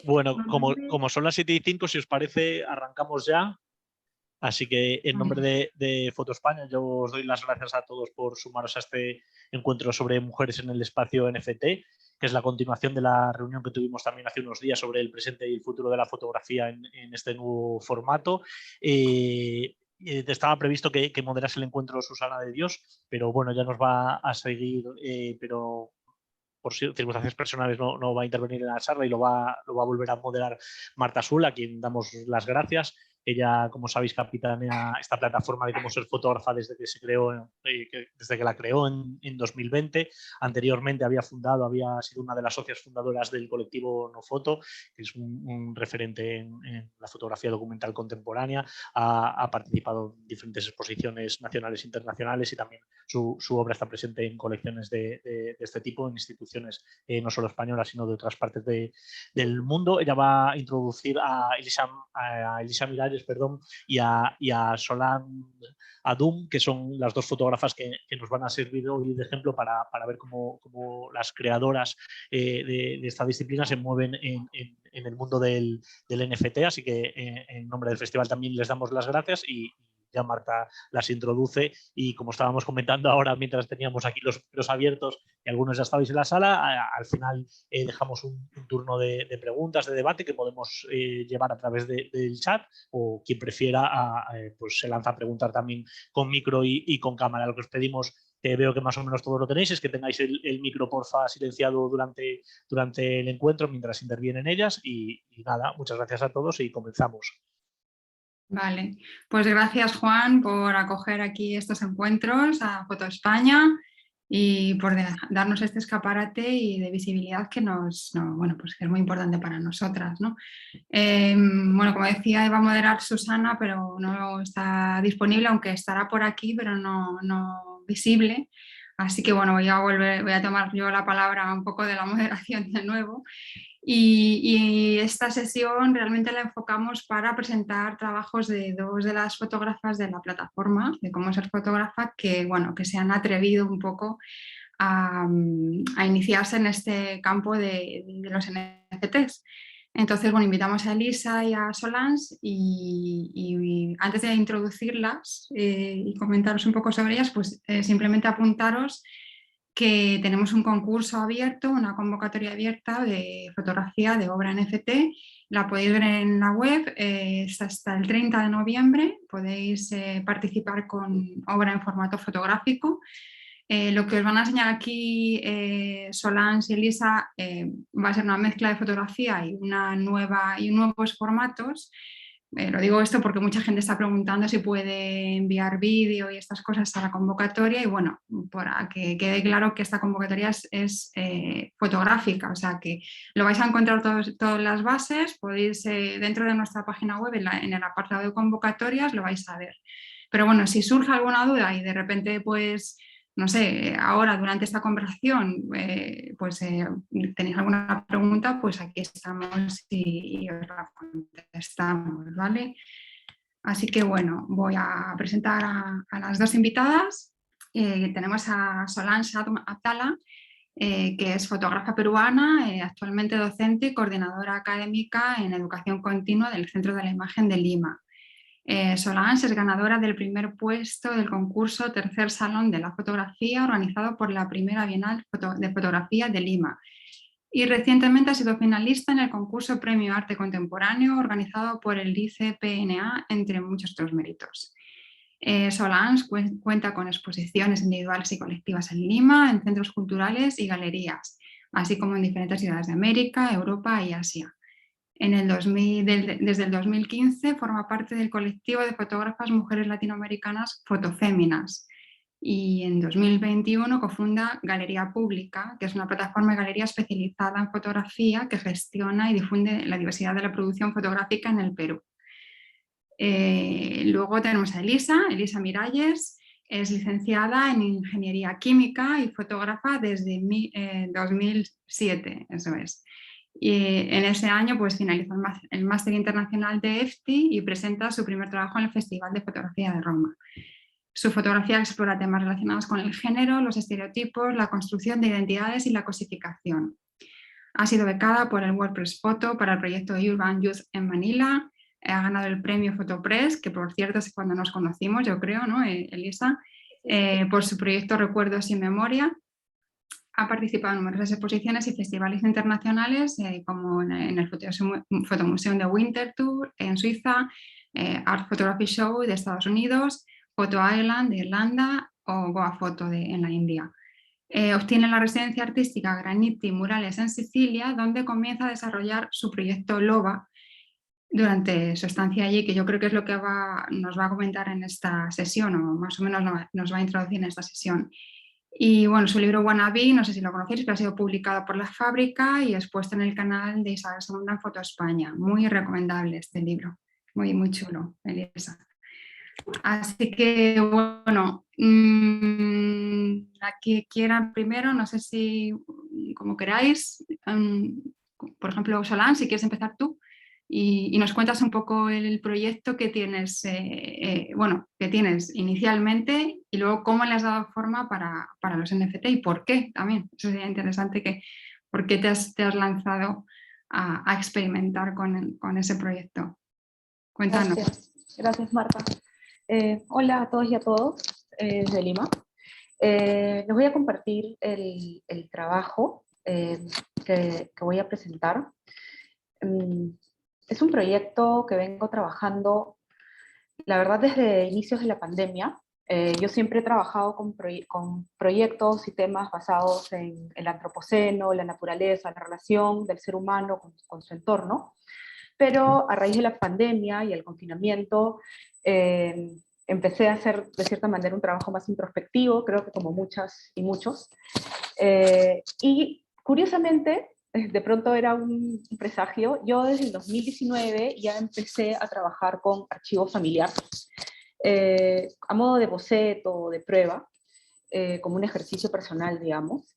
Bueno, como son las 7:05, si os parece, arrancamos ya. Así que en nombre de Foto España, yo os doy las gracias a todos por sumaros a este encuentro sobre mujeres en el espacio NFT, que es la continuación de la reunión que tuvimos también hace unos días sobre el presente y el futuro de la fotografía en este nuevo formato. Estaba previsto que moderase el encuentro Susana de Dios, pero bueno, ya nos va a seguir, pero por circunstancias personales no va a intervenir en la charla y lo va a volver a moderar Marta Sul, a quien damos las gracias. Ella, como sabéis, capitanea esta plataforma de cómo ser fotógrafa desde que se creó, desde que la creó en 2020. Anteriormente había sido una de las socias fundadoras del colectivo No Foto, que es un referente en la fotografía documental contemporánea. Ha participado en diferentes exposiciones nacionales e internacionales y también su obra está presente en colecciones de este tipo, en instituciones no solo españolas, sino de otras partes del mundo. Ella va a introducir a Elisa Miralles, y a Solange Adum, que son las dos fotógrafas que nos van a servir hoy de ejemplo para ver cómo las creadoras de esta disciplina se mueven en el mundo del NFT. Así que en nombre del festival también les damos las gracias y ya Marta las introduce. Y como estábamos comentando ahora mientras teníamos aquí los micros abiertos y algunos ya estabais en la sala, al final dejamos un turno de preguntas, de debate que podemos llevar a través del chat, o quien prefiera pues se lanza a preguntar también con micro y con cámara. Lo que os pedimos, que veo que más o menos todo lo tenéis, es que tengáis el micro porfa silenciado durante el encuentro mientras intervienen ellas y nada, muchas gracias a todos y comenzamos. Vale, pues gracias Juan por acoger aquí estos encuentros a Foto España y por darnos este escaparate y de visibilidad que pues que es muy importante para nosotras, ¿no? Bueno, como decía, iba a moderar Susana, pero no está disponible, aunque estará por aquí, pero no visible. Así que bueno, voy a tomar yo la palabra un poco de la moderación de nuevo. Y esta sesión realmente la enfocamos para presentar trabajos de dos de las fotógrafas de la plataforma, de cómo ser fotógrafa, que se han atrevido un poco a iniciarse en este campo de los NFTs. Entonces, bueno, invitamos a Elisa y a Solange y antes de introducirlas y comentaros un poco sobre ellas, pues simplemente apuntaros que tenemos un concurso abierto, una convocatoria abierta de fotografía de obra NFT. La podéis ver en la web, es hasta el 30 de noviembre, podéis participar con obra en formato fotográfico. Lo que os van a enseñar aquí Solange y Elisa va a ser una mezcla de fotografía y nuevos formatos. Lo digo esto porque mucha gente está preguntando si puede enviar vídeo y estas cosas a la convocatoria, y bueno, para que quede claro que esta convocatoria es fotográfica, o sea que lo vais a encontrar todas las bases, podéis dentro de nuestra página web en el apartado de convocatorias lo vais a ver. Pero bueno, si surge alguna duda y de repente pues no sé, ahora durante esta conversación tenéis alguna pregunta, pues aquí estamos y os la contestamos, ¿vale? Así que bueno, voy a presentar a las dos invitadas. Tenemos a Solange Abdala, que es fotógrafa peruana, actualmente docente y coordinadora académica en educación continua del Centro de la Imagen de Lima. Solange es ganadora del primer puesto del concurso Tercer Salón de la Fotografía organizado por la primera Bienal de Fotografía de Lima y recientemente ha sido finalista en el concurso Premio Arte Contemporáneo organizado por el ICPNA, entre muchos otros méritos. Solange cuenta con exposiciones individuales y colectivas en Lima, en centros culturales y galerías, así como en diferentes ciudades de América, Europa y Asia. Desde el 2015 forma parte del colectivo de fotógrafas mujeres latinoamericanas Fotoféminas y en 2021 cofunda Galería Pública, que es una plataforma de galería especializada en fotografía que gestiona y difunde la diversidad de la producción fotográfica en el Perú. Luego tenemos a Elisa Miralles, es licenciada en Ingeniería Química y fotógrafa desde 2007, eso es. Y en ese año pues, finalizó el Máster Internacional de EFTI y presenta su primer trabajo en el Festival de Fotografía de Roma. Su fotografía explora temas relacionados con el género, los estereotipos, la construcción de identidades y la cosificación. Ha sido becada por el WordPress Photo para el proyecto Urban Youth en Manila. Ha ganado el premio Photopress, que por cierto es cuando nos conocimos, yo creo, ¿no, Elisa? Por su proyecto Recuerdos y Memoria. Ha participado en numerosas exposiciones y festivales internacionales, como en el Fotomuseum de Winterthur en Suiza, Art Photography Show de Estados Unidos, Photo Island de Irlanda o Goa Photo en la India. Obtiene la residencia artística Graniti Murales en Sicilia, donde comienza a desarrollar su proyecto LOBA durante su estancia allí, que yo creo que es lo que nos va a comentar en esta sesión, o más o menos nos va a introducir en esta sesión. Y bueno, su libro Wannabe, no sé si lo conocéis, pero ha sido publicado por La Fábrica y expuesto en el canal de Isabel II en Foto España. Muy recomendable este libro, muy, muy chulo, Elisa. Así que, bueno, la que quieran primero, no sé si, como queráis, por ejemplo, Solán, si quieres empezar tú y nos cuentas un poco el proyecto que tienes, bueno, que tienes inicialmente y luego cómo le has dado forma para los NFT y por qué también. Eso sería interesante, por qué te has lanzado a experimentar con ese proyecto. Cuéntanos. Gracias Marta. Hola a todos y a todos de Lima. Les voy a compartir el trabajo que voy a presentar. Es un proyecto que vengo trabajando, la verdad, desde inicios de la pandemia. Yo siempre he trabajado con proyectos y temas basados en el antropoceno, la naturaleza, la relación del ser humano con su entorno. Pero a raíz de la pandemia y el confinamiento, empecé a hacer de cierta manera un trabajo más introspectivo, creo que como muchas y muchos. Y curiosamente, de pronto era un presagio. Yo desde el 2019 ya empecé a trabajar con archivo familiar, a modo de boceto, de prueba, como un ejercicio personal, digamos.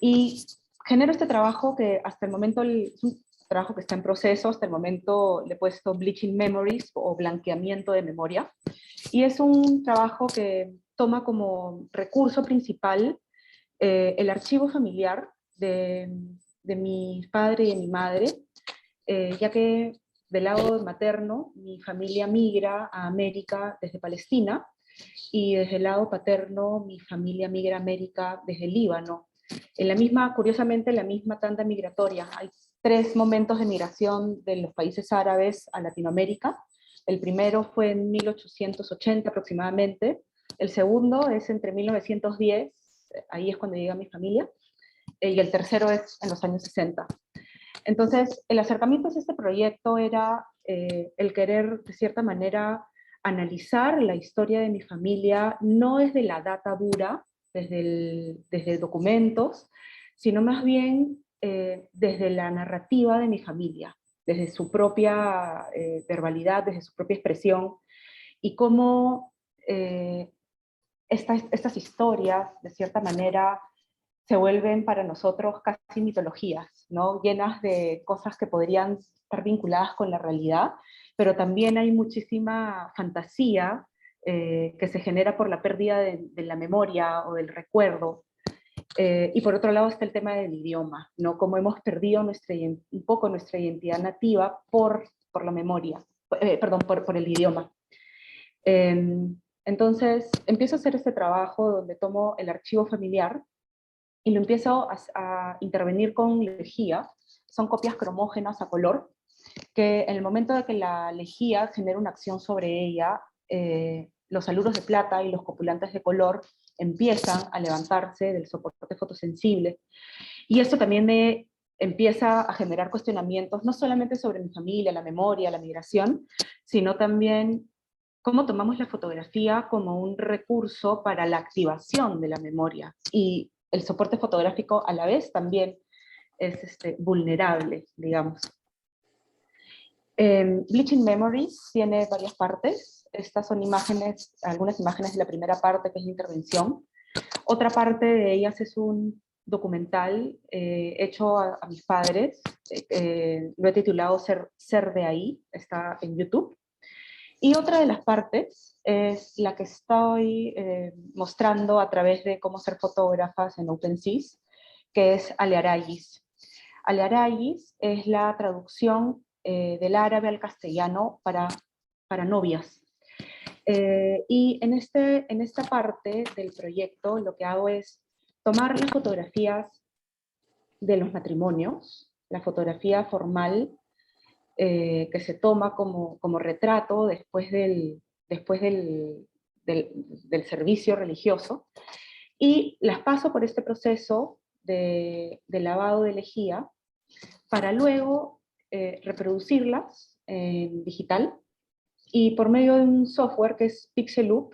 Y genero este trabajo que hasta el momento es un trabajo que está en proceso. Hasta el momento le he puesto Bleaching Memories o blanqueamiento de memoria. Y es un trabajo que toma como recurso principal el archivo familiar de mi padre y de mi madre, ya que del lado materno mi familia migra a América desde Palestina, y desde el lado paterno mi familia migra a América desde el Líbano. Curiosamente, en la misma tanda migratoria. Hay 3 momentos de migración de los países árabes a Latinoamérica. El primero fue en 1880 aproximadamente. El segundo es entre 1910, ahí es cuando llega mi familia. Y el tercero es en los años 60. Entonces, el acercamiento a este proyecto era el querer, de cierta manera, analizar la historia de mi familia, no desde la data dura, desde documentos, sino más bien desde la narrativa de mi familia, desde su propia verbalidad, desde su propia expresión, y cómo estas historias, de cierta manera, se vuelven para nosotros casi mitologías, ¿no? Llenas de cosas que podrían estar vinculadas con la realidad, pero también hay muchísima fantasía que se genera por la pérdida de la memoria o del recuerdo. Y por otro lado está el tema del idioma, ¿no? Cómo hemos perdido un poco nuestra identidad nativa por la memoria, perdón, por el idioma. Entonces empiezo a hacer este trabajo donde tomo el archivo familiar y lo empiezo a intervenir con lejía. Son copias cromógenas a color, que en el momento de que la lejía genera una acción sobre ella, los haluros de plata y los copulantes de color empiezan a levantarse del soporte fotosensible. Y esto también me empieza a generar cuestionamientos, no solamente sobre mi familia, la memoria, la migración, sino también cómo tomamos la fotografía como un recurso para la activación de la memoria. Y el soporte fotográfico a la vez también es vulnerable, digamos. Bleaching Memories tiene varias partes. Estas son algunas imágenes de la primera parte, que es la intervención. Otra parte de ellas es un documental hecho a mis padres. Lo he titulado Ser de ahí, está en YouTube. Y otra de las partes es la que estoy mostrando a través de cómo ser fotógrafas en OpenSeas, que es Ale Arayis. Al-Arayis es la traducción del árabe al castellano para novias. Y en esta parte del proyecto lo que hago es tomar las fotografías de los matrimonios, la fotografía formal que se toma como retrato después del servicio religioso, y las paso por este proceso de lavado de lejía para luego reproducirlas en digital y por medio de un software que es Pixeloop,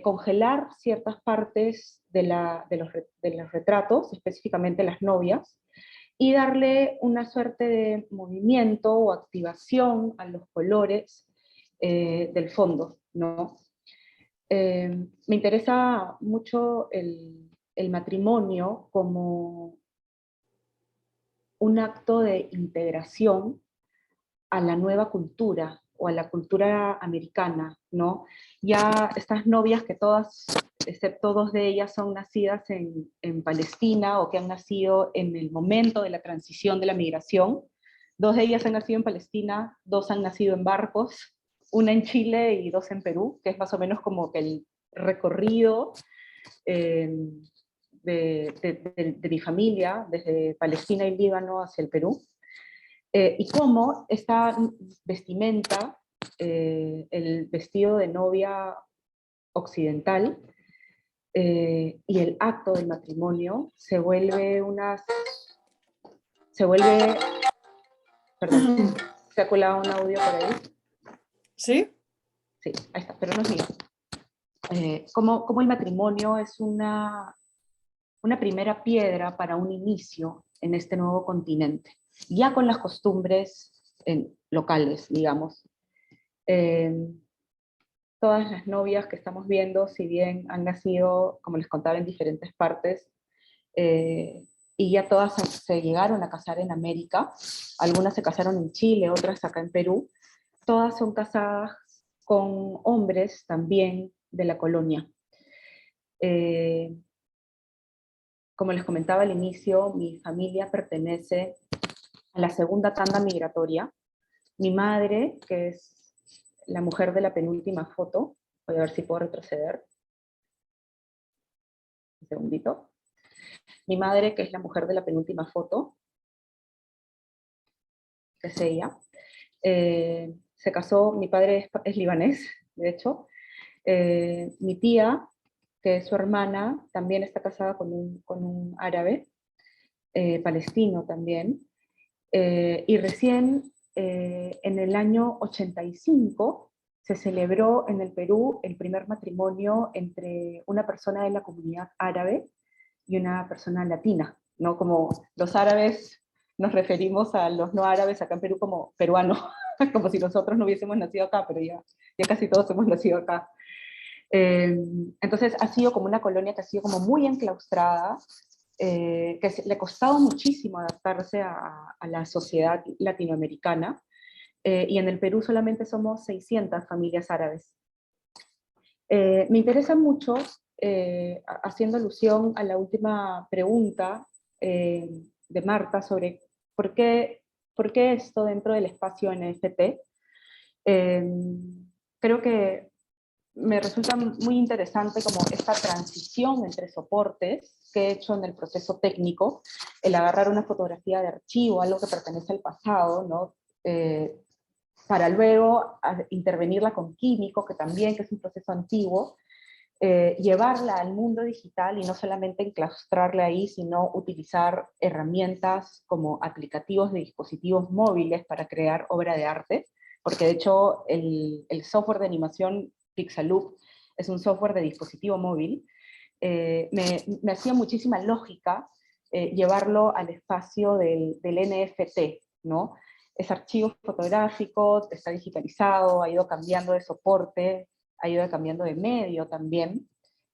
congelar ciertas partes de los retratos, específicamente las novias, y darle una suerte de movimiento o activación a los colores del fondo, ¿no? Me interesa mucho el matrimonio como un acto de integración a la nueva cultura o a la cultura americana, ¿no? Ya estas novias que todas, excepto dos de ellas, son nacidas en Palestina o que han nacido en el momento de la transición de la migración. Dos de ellas han nacido en Palestina, dos han nacido en barcos, una en Chile y dos en Perú, que es más o menos como que el recorrido de mi familia, desde Palestina y Líbano hacia el Perú. Y cómo esta vestimenta, el vestido de novia occidental y el acto del matrimonio perdón, se ha colado un audio por ahí. ¿Sí? Sí, ahí está, pero no es mío. Cómo el matrimonio es una primera piedra para un inicio en este nuevo continente, ya con las costumbres locales, digamos. Todas las novias que estamos viendo, si bien han nacido, como les contaba, en diferentes partes, y ya todas se llegaron a casar en América, algunas se casaron en Chile, otras acá en Perú, todas son casadas con hombres también de la colonia. Como les comentaba al inicio, mi familia pertenece a la segunda tanda migratoria. Mi madre, que es la mujer de la penúltima foto, voy a ver si puedo retroceder. Un segundito. Mi madre, que es la mujer de la penúltima foto, que es ella, se casó, mi padre es libanés, de hecho. Mi tía, que es su hermana, también está casada con un árabe, palestino también. Y recién en el año 85 se celebró en el Perú el primer matrimonio entre una persona de la comunidad árabe y una persona latina, ¿no? Como los árabes nos referimos a los no árabes acá en Perú como peruanos, como si nosotros no hubiésemos nacido acá, pero ya casi todos hemos nacido acá. Entonces ha sido como una colonia que ha sido como muy enclaustrada, que le ha costado muchísimo adaptarse a la sociedad latinoamericana, y en el Perú solamente somos 600 familias árabes. Me interesa mucho, haciendo alusión a la última pregunta de Marta sobre por qué esto dentro del espacio NFT. Creo que me resulta muy interesante como esta transición entre soportes que he hecho en el proceso técnico, el agarrar una fotografía de archivo, algo que pertenece al pasado, ¿no? Para luego intervenirla con químico, que es un proceso antiguo, llevarla al mundo digital y no solamente enclaustrarla ahí, sino utilizar herramientas como aplicativos de dispositivos móviles para crear obra de arte, porque de hecho el software de animación Pixeloop es un software de dispositivo móvil. Me hacía muchísima lógica llevarlo al espacio del NFT, ¿no? Es archivo fotográfico, está digitalizado, ha ido cambiando de soporte, ha ido cambiando de medio también,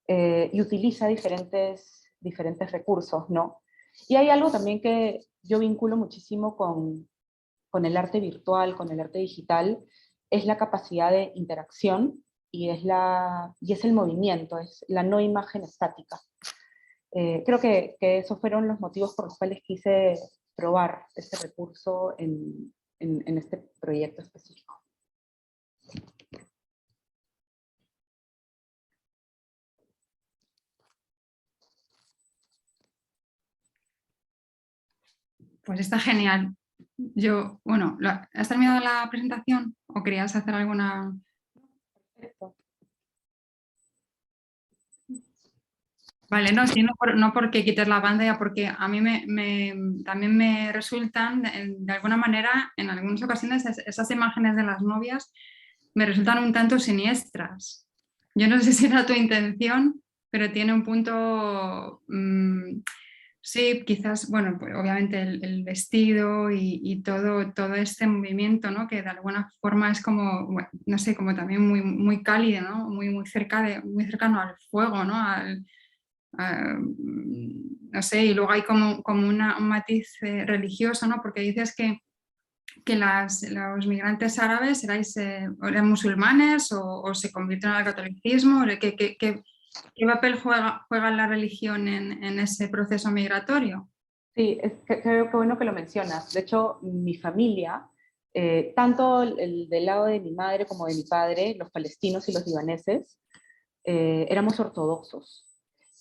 y utiliza diferentes recursos, ¿no? Y hay algo también que yo vinculo muchísimo con el arte virtual, con el arte digital, es la capacidad de interacción y es el movimiento, es la no imagen estática. Creo que esos fueron los motivos por los cuales quise probar este recurso en este proyecto específico. Pues está genial. Yo, bueno, ¿has terminado la presentación o querías hacer alguna? Perfecto. Vale, no, sí, no porque quites la pantalla, porque a mí también me resultan, de alguna manera, en algunas ocasiones, esas imágenes de las novias me resultan un tanto siniestras. Yo no sé si era tu intención, pero tiene un punto, sí, quizás, bueno, pues obviamente el vestido y todo este movimiento, ¿no? Que de alguna forma es como, bueno, no sé, como también muy cálido, ¿no? Muy cercano al fuego, ¿no? No sé, y luego hay como un matiz religioso, ¿no? Porque dices que los migrantes árabes eran musulmanes o se convirtieron al catolicismo. ¿Qué papel juega la religión en ese proceso migratorio? Sí, creo que bueno que lo mencionas. De hecho, mi familia, tanto del lado de mi madre como de mi padre, los palestinos y los libaneses, éramos ortodoxos.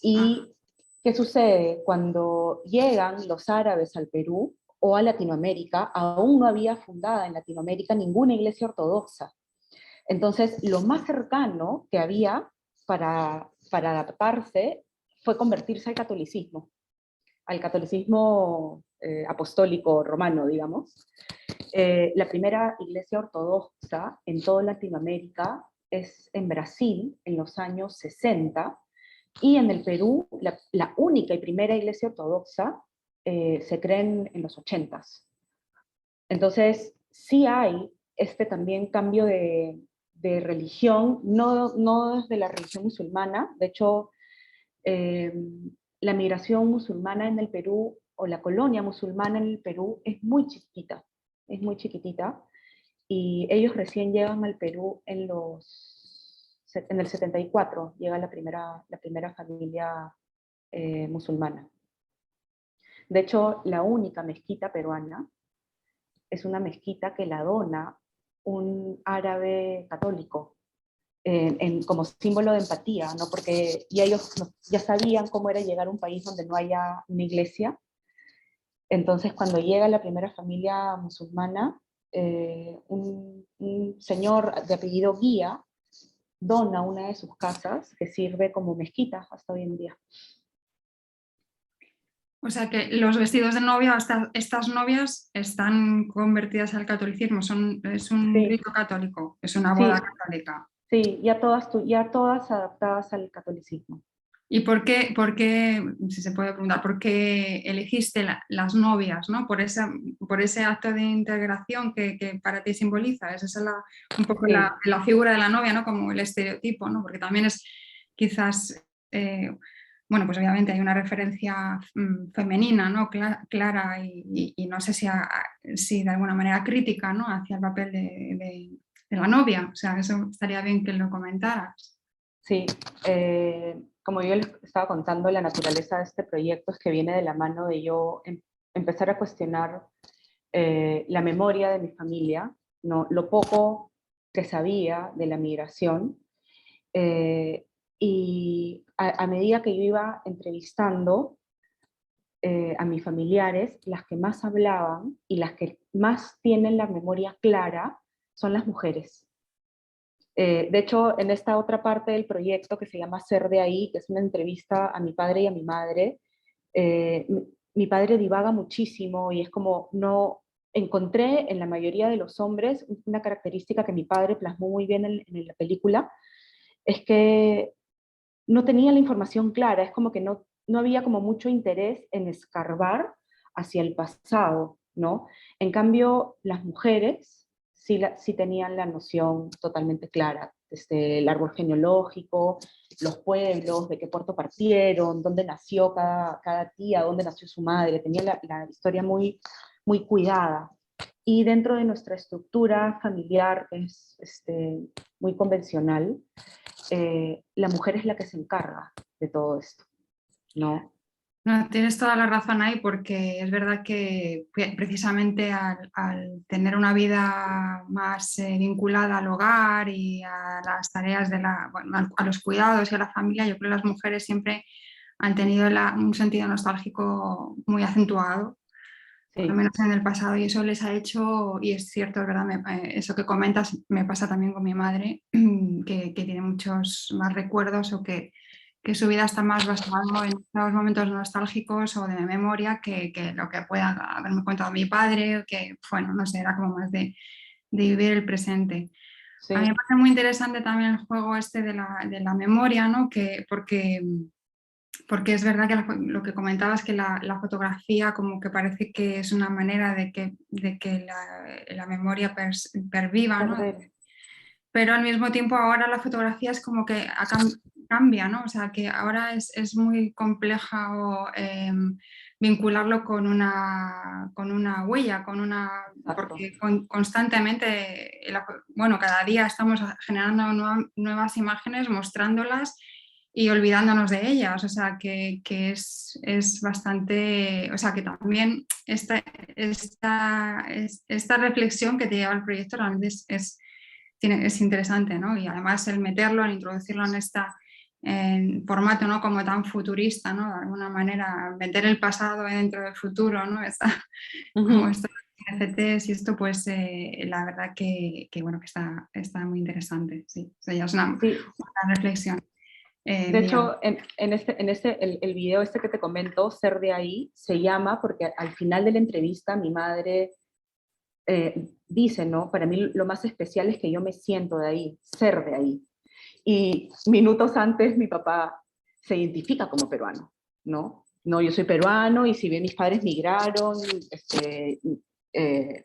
¿Y qué sucede? Cuando llegan los árabes al Perú o a Latinoamérica, aún no había fundada en Latinoamérica ninguna iglesia ortodoxa. Entonces, lo más cercano que había para adaptarse fue convertirse al catolicismo apostólico romano, digamos. La primera iglesia ortodoxa en toda Latinoamérica es en Brasil, en los años 60, y en el Perú, la única y primera iglesia ortodoxa se cree en los 80s. Entonces, sí hay también cambio de religión, no desde la religión musulmana. De hecho, la migración musulmana en el Perú, o la colonia musulmana en el Perú, es muy chiquitita, y ellos recién llegan al Perú en el 74, llega la primera familia musulmana. De hecho, la única mezquita peruana es una mezquita que la dona un árabe católico, como símbolo de empatía, ¿no? Porque ya ellos ya sabían cómo era llegar a un país donde no haya una iglesia. Entonces, cuando llega la primera familia musulmana, un señor de apellido Guía dona una de sus casas que sirve como mezquita hasta hoy en día. O sea que los vestidos de novia, estas novias están convertidas al catolicismo, es un Sí, rito católico, es una sí, boda católica. sí, ya todas adaptadas al catolicismo. ¿Y por qué, si se puede preguntar, por qué elegiste las novias, ¿no? Por ese acto de integración que para ti simboliza? Esa es un poco Sí. la figura de la novia, ¿no? Como el estereotipo, ¿no? Porque también es quizás, bueno, pues obviamente hay una referencia femenina, ¿no? Clara y no sé si de alguna manera crítica, ¿no? Hacia el papel de la novia. O sea, eso estaría bien que lo comentaras. Sí, como yo les estaba contando, la naturaleza de este proyecto es que viene de la mano de yo empezar a cuestionar la memoria de mi familia, ¿no? Lo poco que sabía de la migración, y a medida que yo iba entrevistando a mis familiares, las que más hablaban y las que más tienen la memoria clara son las mujeres. De hecho, en esta otra parte del proyecto que se llama Ser de Ahí, que es una entrevista a mi padre y a mi madre, mi padre divaga muchísimo y es como, no encontré en la mayoría de los hombres una característica que mi padre plasmó muy bien en la película, es que no tenía la información clara, es como que no había como mucho interés en escarbar hacia el pasado, ¿no? En cambio, las mujeres sí tenían la noción totalmente clara, desde el árbol genealógico, los pueblos, de qué puerto partieron, dónde nació cada tía, dónde nació su madre, tenía la historia muy, muy cuidada. Y dentro de nuestra estructura familiar, que es muy convencional, la mujer es la que se encarga de todo esto, ¿no? No, tienes toda la razón ahí porque es verdad que precisamente al tener una vida más vinculada al hogar y a las tareas bueno, a los cuidados y a la familia, yo creo que las mujeres siempre han tenido un sentido nostálgico muy acentuado, por lo Sí, menos en el pasado, y eso les ha hecho, y es cierto, es verdad, eso que comentas me pasa también con mi madre, que tiene muchos más recuerdos o que su vida está más basada en los momentos nostálgicos o de memoria que lo que pueda haberme contado mi padre, que, bueno, no sé, era como más de vivir el presente. A mí me sí, parece muy interesante también el juego este de la memoria, ¿no? Porque es verdad que lo que comentabas, que la fotografía como que parece que es una manera de que la memoria perviva, ¿no? perder, Pero al mismo tiempo ahora la fotografía es como que cambia, ¿no? O sea, que ahora es muy compleja vincularlo con una huella, exacto. porque constantemente, bueno, cada día estamos generando nuevas imágenes, mostrándolas y olvidándonos de ellas, o sea, que es bastante, o sea, que también esta reflexión que te lleva al proyecto realmente es interesante, ¿no? Y además el meterlo, el introducirlo en formato, ¿no? Como tan futurista, ¿no? De alguna manera, meter el pasado dentro del futuro, ¿no? Como Ujú. estos NFTs y esto, pues la verdad bueno, que está muy interesante, sí. O sea, ya es Sí, una reflexión de mía. hecho, el video este que te comento, Ser de ahí, se llama porque al final de la entrevista mi madre dice, ¿no? Para mí lo más especial es que yo me siento de ahí, ser de ahí. Y minutos antes mi papá se identifica como peruano, ¿no? No, yo soy peruano y si bien mis padres migraron, eh,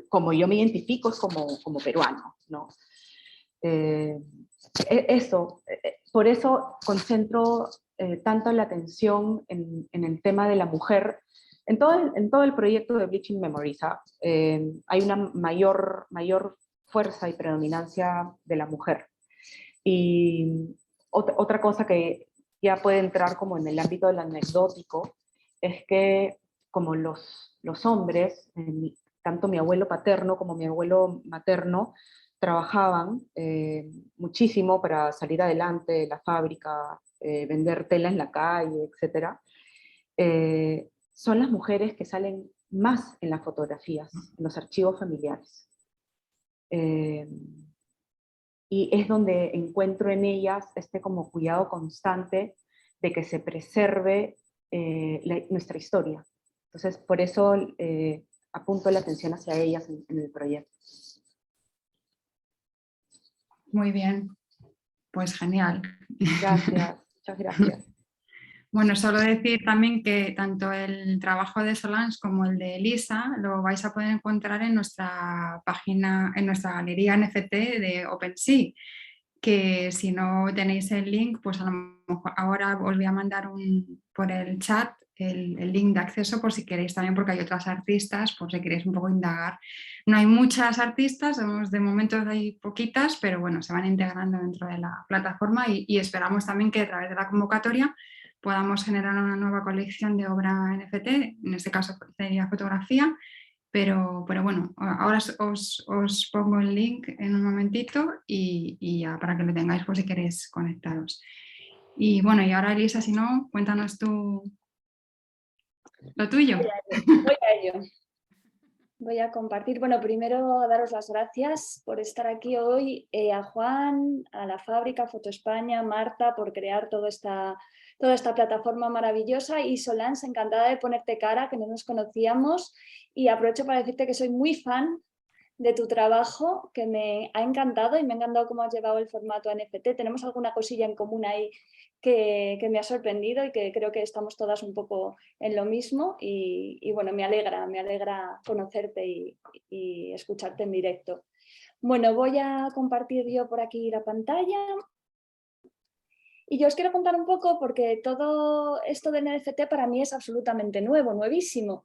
como yo me identifico es como peruano, ¿no? Eh, por eso concentro tanto la atención en el tema de la mujer. En todo el proyecto de Bleaching Memories hay una mayor fuerza y predominancia de la mujer. Y otra cosa que ya puede entrar como en el ámbito del anecdótico es que como los hombres, tanto mi abuelo paterno como mi abuelo materno, trabajaban muchísimo para salir adelante, la fábrica, vender tela en la calle, etc. Son las mujeres que salen más en las fotografías, en los archivos familiares. Eh, y es donde encuentro en ellas este como cuidado constante de que se preserve nuestra historia. Entonces, por eso apunto la atención hacia ellas en el proyecto. Muy bien, pues genial. Gracias, muchas gracias. Bueno, solo decir también que tanto el trabajo de Solange como el de Elisa lo vais a poder encontrar en nuestra página, en nuestra galería NFT de OpenSea, que si no tenéis el link, pues a lo mejor ahora os voy a mandar por el chat el link de acceso por si queréis también, porque hay otras artistas, por si queréis un poco indagar. No hay muchas artistas, de momento hay poquitas, pero bueno, se van integrando dentro de la plataforma y esperamos también que a través de la convocatoria podamos generar una nueva colección de obra NFT, en este caso sería fotografía, pero bueno, ahora os pongo el link en un momentito y ya para que lo tengáis por si queréis conectaros. Y bueno, y ahora Elisa, si no, cuéntanos tú lo tuyo. Voy a ello. Voy a compartir. Bueno, primero daros las gracias por estar aquí hoy, a Juan, a la fábrica, Foto España, Marta, por crear toda esta plataforma maravillosa, y Solange, encantada de ponerte cara, que no nos conocíamos, y aprovecho para decirte que soy muy fan de tu trabajo, que me ha encantado y me ha encantado cómo has llevado el formato NFT. Tenemos alguna cosilla en común ahí que me ha sorprendido y que creo que estamos todas un poco en lo mismo y bueno, me alegra conocerte y escucharte en directo. Bueno, voy a compartir yo por aquí la pantalla. Y yo os quiero contar un poco porque todo esto del NFT para mí es absolutamente nuevo, nuevísimo.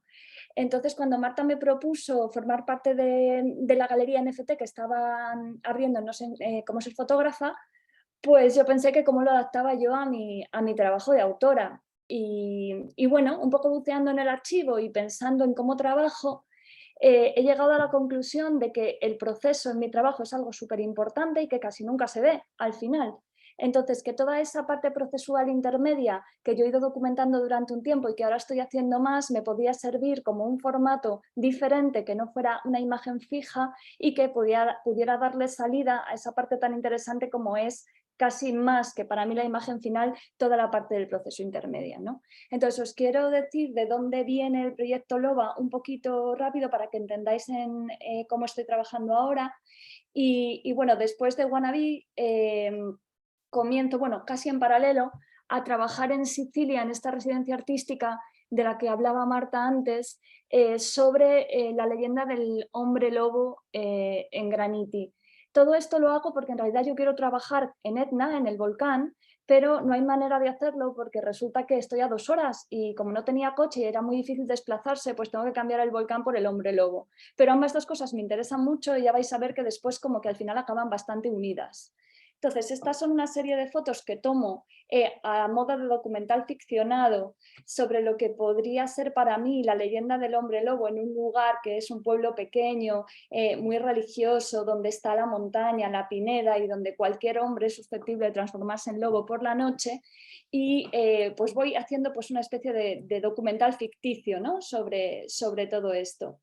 Entonces, cuando Marta me propuso formar parte de la galería NFT que estaban abriendo, no sé cómo ser fotógrafa, pues yo pensé que cómo lo adaptaba yo a mi trabajo de autora. y bueno, un poco buceando en el archivo y pensando en cómo trabajo, he llegado a la conclusión de que el proceso en mi trabajo es algo súper importante y que casi nunca se ve al final. Entonces, que toda esa parte procesual intermedia que yo he ido documentando durante un tiempo y que ahora estoy haciendo más, me podía servir como un formato diferente, que no fuera una imagen fija y que pudiera darle salida a esa parte tan interesante como es casi más que para mí la imagen final, toda la parte del proceso intermedia, ¿no? Entonces os quiero decir de dónde viene el proyecto LOBA un poquito rápido para que entendáis cómo estoy trabajando ahora. Y bueno, después de Wannabe comienzo, bueno, casi en paralelo, a trabajar en Sicilia, en esta residencia artística de la que hablaba Marta antes, sobre la leyenda del hombre lobo en Graniti. Todo esto lo hago porque en realidad yo quiero trabajar en Etna, en el volcán, pero no hay manera de hacerlo porque resulta que estoy a 2 horas y como no tenía coche y era muy difícil desplazarse, pues tengo que cambiar el volcán por el hombre lobo. Pero ambas dos cosas me interesan mucho y ya vais a ver que después como que al final acaban bastante unidas. Entonces, estas son una serie de fotos que tomo a modo de documental ficcionado sobre lo que podría ser para mí la leyenda del hombre lobo en un lugar que es un pueblo pequeño, muy religioso, donde está la montaña, la pineda y donde cualquier hombre es susceptible de transformarse en lobo por la noche. Y pues voy haciendo pues, una especie de documental ficticio, ¿no? sobre todo esto.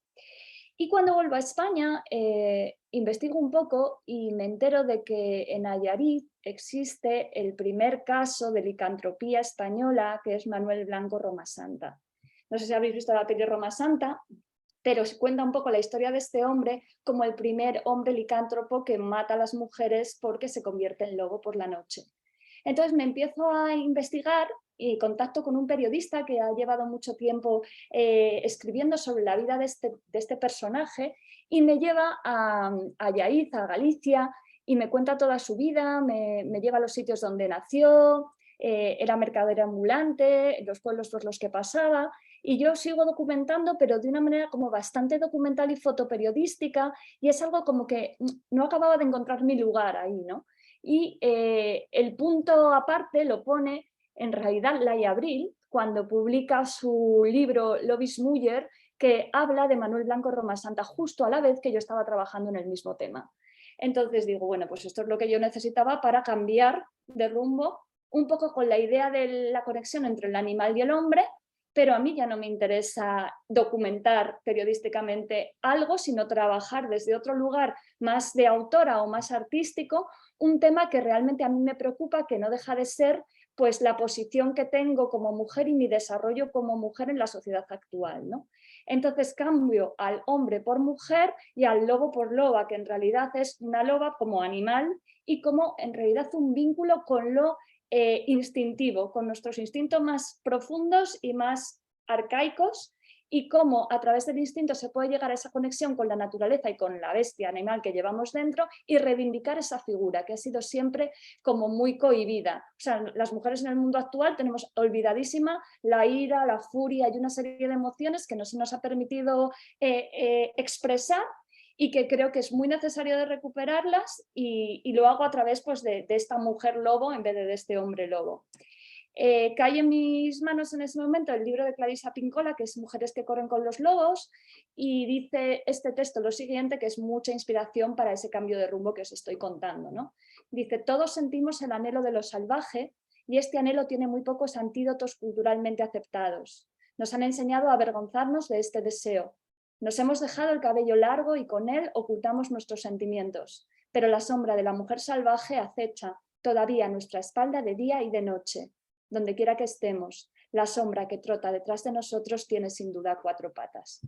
Y cuando vuelvo a España, investigo un poco y me entero de que en Nayarit existe el primer caso de licantropía española, que es Manuel Blanco Romasanta. No sé si habéis visto la peli Romasanta, pero se cuenta un poco la historia de este hombre como el primer hombre licántropo que mata a las mujeres porque se convierte en lobo por la noche. Entonces me empiezo a investigar y contacto con un periodista que ha llevado mucho tiempo escribiendo sobre la vida de este personaje y me lleva a Yaiz, a Galicia, y me cuenta toda su vida, me lleva a los sitios donde nació, era mercader ambulante, los pueblos por los que pasaba, y yo sigo documentando, pero de una manera como bastante documental y fotoperiodística, y es algo como que no acababa de encontrar mi lugar ahí, ¿no? Y el punto aparte lo pone en realidad Laia Abril cuando publica su libro Lobis Muller, que habla de Manuel Blanco Romasanta justo a la vez que yo estaba trabajando en el mismo tema. Entonces digo, bueno, pues esto es lo que yo necesitaba para cambiar de rumbo, un poco con la idea de la conexión entre el animal y el hombre, pero a mí ya no me interesa documentar periodísticamente algo, sino trabajar desde otro lugar más de autora o más artístico, un tema que realmente a mí me preocupa, que no deja de ser pues la posición que tengo como mujer y mi desarrollo como mujer en la sociedad actual, ¿no? Entonces cambio al hombre por mujer y al lobo por loba, que en realidad es una loba como animal y como en realidad un vínculo con lo instintivo, con nuestros instintos más profundos y más arcaicos, y cómo a través del instinto se puede llegar a esa conexión con la naturaleza y con la bestia animal que llevamos dentro y reivindicar esa figura que ha sido siempre como muy cohibida. O sea, las mujeres en el mundo actual tenemos olvidadísima la ira, la furia y una serie de emociones que no se nos ha permitido expresar y que creo que es muy necesario de recuperarlas y lo hago a través pues, de esta mujer lobo en vez de este hombre lobo. Cae en mis manos en ese momento el libro de Clarisa Pincola, que es Mujeres que corren con los lobos, y dice este texto lo siguiente, que es mucha inspiración para ese cambio de rumbo que os estoy contando, ¿no? Dice, todos sentimos el anhelo de lo salvaje y este anhelo tiene muy pocos antídotos culturalmente aceptados. Nos han enseñado a avergonzarnos de este deseo. Nos hemos dejado el cabello largo y con él ocultamos nuestros sentimientos, pero la sombra de la mujer salvaje acecha todavía a nuestra espalda de día y de noche. Donde quiera que estemos, la sombra que trota detrás de nosotros tiene sin duda 4 patas.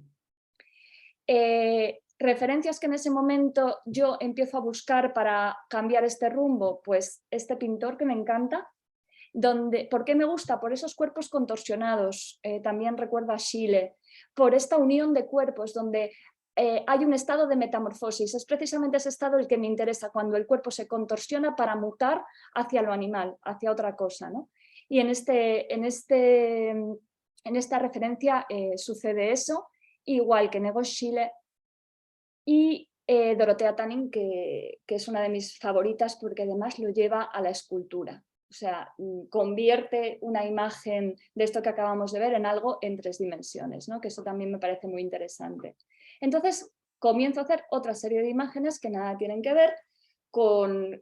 Referencias que en ese momento yo empiezo a buscar para cambiar este rumbo, pues este pintor que me encanta. ¿Por qué me gusta? Por esos cuerpos contorsionados, también recuerdo a Schiele, por esta unión de cuerpos donde hay un estado de metamorfosis, es precisamente ese estado el que me interesa, cuando el cuerpo se contorsiona para mutar hacia lo animal, hacia otra cosa, ¿no? Y en esta referencia sucede eso, igual que Nego Schiele y Dorothea Tanning, que es una de mis favoritas porque además lo lleva a la escultura. O O sea, convierte una imagen de esto que acabamos de ver en algo en 3 dimensiones, ¿no? Que eso también me parece muy interesante. Entonces comienzo a hacer otra serie de imágenes que nada tienen que ver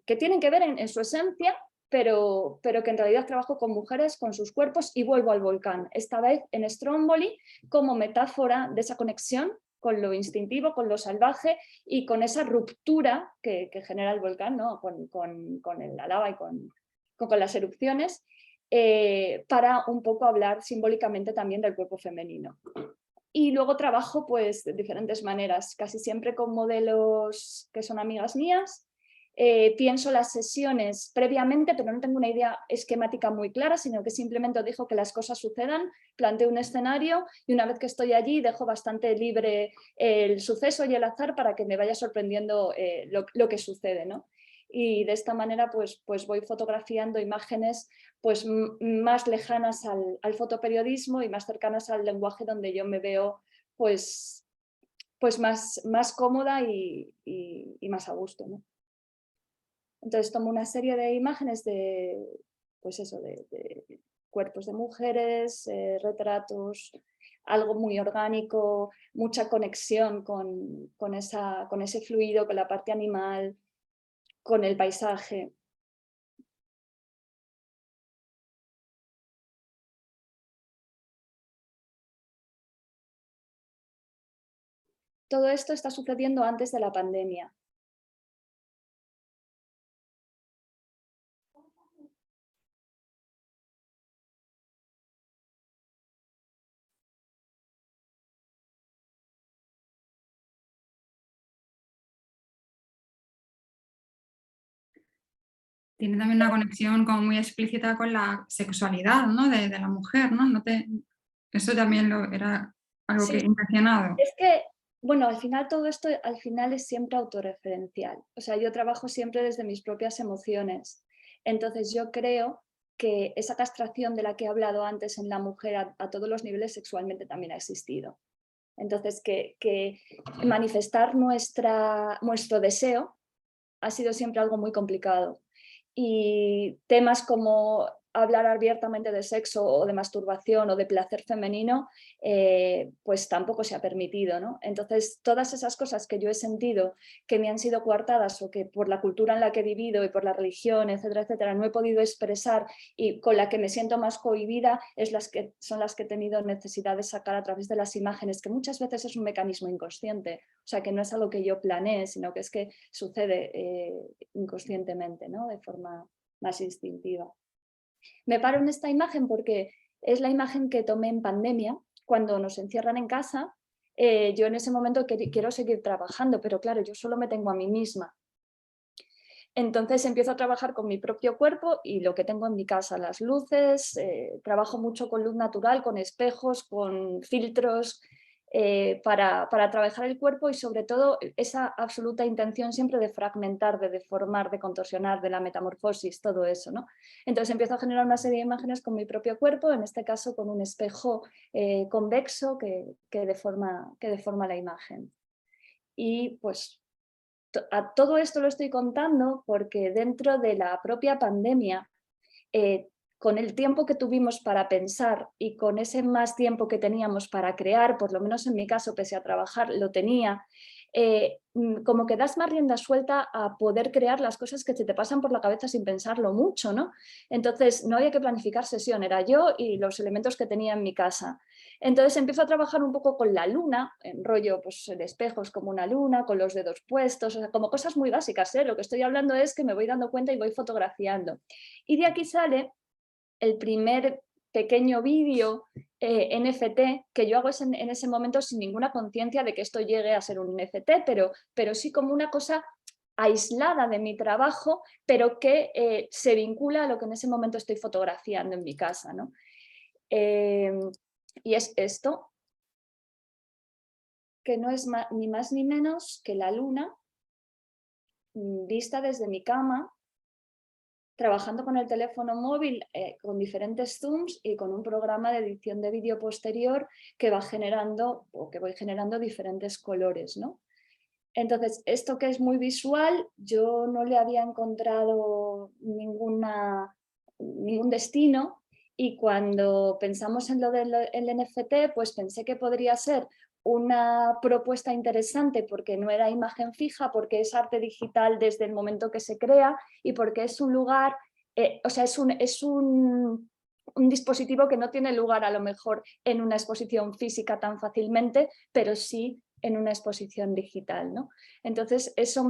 que tienen que ver en su esencia, pero que en realidad trabajo con mujeres, con sus cuerpos, y vuelvo al volcán, esta vez en Stromboli, como metáfora de esa conexión con lo instintivo, con lo salvaje y con esa ruptura que genera el volcán, ¿no? con la lava y con las erupciones, para un poco hablar simbólicamente también del cuerpo femenino. Y luego trabajo pues de diferentes maneras, casi siempre con modelos que son amigas mías. Pienso las sesiones previamente, pero no tengo una idea esquemática muy clara, sino que simplemente dejo que las cosas sucedan, planteo un escenario y una vez que estoy allí dejo bastante libre el suceso y el azar para que me vaya sorprendiendo lo que sucede, ¿no? Y de esta manera pues voy fotografiando imágenes pues más lejanas al fotoperiodismo y más cercanas al lenguaje donde yo me veo pues más cómoda y más a gusto, ¿no? Entonces tomo una serie de imágenes de cuerpos de mujeres, retratos, algo muy orgánico, mucha conexión con ese fluido, con la parte animal, con el paisaje. Todo esto está sucediendo antes de la pandemia. Tiene también una conexión como muy explícita con la sexualidad, ¿no? de la mujer, ¿no? Eso también era algo Sí, que impresionado. es que, bueno, al final todo esto al final es siempre autorreferencial. O sea, yo trabajo siempre desde mis propias emociones. Entonces yo creo que esa castración de la que he hablado antes en la mujer a todos los niveles sexualmente también ha existido. Entonces que manifestar nuestro deseo ha sido siempre algo muy complicado. Y temas como hablar abiertamente de sexo o de masturbación o de placer femenino, pues tampoco se ha permitido, ¿no? Entonces, todas esas cosas que yo he sentido que me han sido coartadas o que por la cultura en la que he vivido y por la religión, etcétera, etcétera, no he podido expresar y con la que me siento más cohibida son las que he tenido necesidad de sacar a través de las imágenes, que muchas veces es un mecanismo inconsciente, o sea, que no es algo que yo planeé, sino que es que sucede inconscientemente, ¿no? De forma más instintiva. Me paro en esta imagen porque es la imagen que tomé en pandemia, cuando nos encierran en casa. Yo en ese momento quiero seguir trabajando, pero claro, yo solo me tengo a mí misma. Entonces empiezo a trabajar con mi propio cuerpo y lo que tengo en mi casa, las luces, trabajo mucho con luz natural, con espejos, con filtros, para trabajar el cuerpo y sobre todo esa absoluta intención siempre de fragmentar, de deformar, de contorsionar, de la metamorfosis, todo eso, ¿no? Entonces empiezo a generar una serie de imágenes con mi propio cuerpo, en este caso con un espejo convexo que deforma la imagen. Y pues a todo esto lo estoy contando porque dentro de la propia pandemia, con el tiempo que tuvimos para pensar y con ese más tiempo que teníamos para crear, por lo menos en mi caso, pese a trabajar, lo tenía, como que das más rienda suelta a poder crear las cosas que se te pasan por la cabeza sin pensarlo mucho, ¿no? Entonces no había que planificar sesión, era yo y los elementos que tenía en mi casa. Entonces empiezo a trabajar un poco con la luna, en rollo, pues el espejo es como una luna, con los dedos puestos, o sea, como cosas muy básicas, ¿eh? Lo que estoy hablando es que me voy dando cuenta y voy fotografiando. Y de aquí sale el primer pequeño vídeo NFT que yo hago en ese momento sin ninguna conciencia de que esto llegue a ser un NFT, pero sí como una cosa aislada de mi trabajo, pero que se vincula a lo que en ese momento estoy fotografiando en mi casa, ¿no? Y es esto, que no es ni más ni menos que la luna vista desde mi cama, trabajando con el teléfono móvil, con diferentes zooms y con un programa de edición de vídeo posterior que va generando o que voy generando diferentes colores, ¿no? Entonces, esto que es muy visual, yo no le había encontrado ningún destino, y cuando pensamos en lo del NFT, pues pensé que podría ser una propuesta interesante porque no era imagen fija, porque es arte digital desde el momento que se crea y porque es un lugar, o sea, es un dispositivo que no tiene lugar a lo mejor en una exposición física tan fácilmente, pero sí en una exposición digital, ¿no? Entonces eso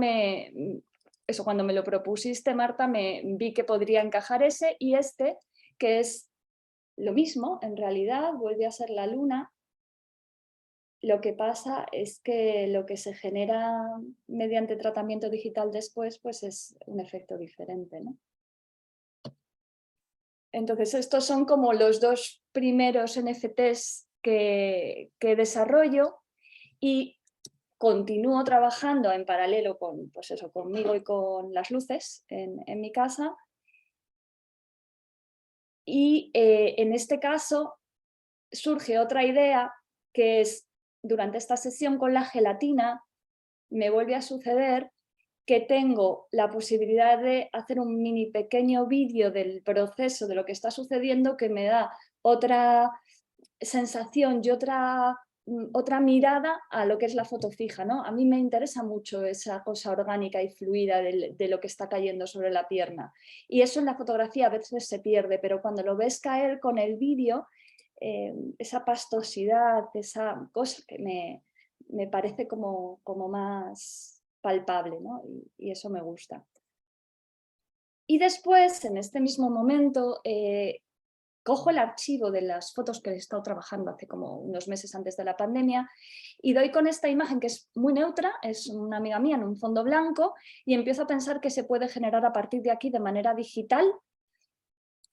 cuando me lo propusiste, Marta, me vi que podría encajar ese y este, que es lo mismo, en realidad vuelve a ser la luna. Lo que pasa es que lo que se genera mediante tratamiento digital después, pues es un efecto diferente, ¿no? Entonces estos son como los dos primeros NFTs que desarrollo y continúo trabajando en paralelo con, pues eso, conmigo y con las luces en mi casa. Y en este caso surge otra idea que es, durante esta sesión con la gelatina, me vuelve a suceder que tengo la posibilidad de hacer un mini pequeño vídeo del proceso de lo que está sucediendo que me da otra sensación y otra mirada a lo que es la foto fija, ¿no? A mí me interesa mucho esa cosa orgánica y fluida de lo que está cayendo sobre la pierna. Y eso en la fotografía a veces se pierde, pero cuando lo ves caer con el vídeo, esa pastosidad, esa cosa que me parece como más palpable, ¿no? Y eso me gusta. Y después, en este mismo momento, cojo el archivo de las fotos que he estado trabajando hace como unos meses antes de la pandemia y doy con esta imagen que es muy neutra, es una amiga mía en un fondo blanco y empiezo a pensar que se puede generar a partir de aquí de manera digital.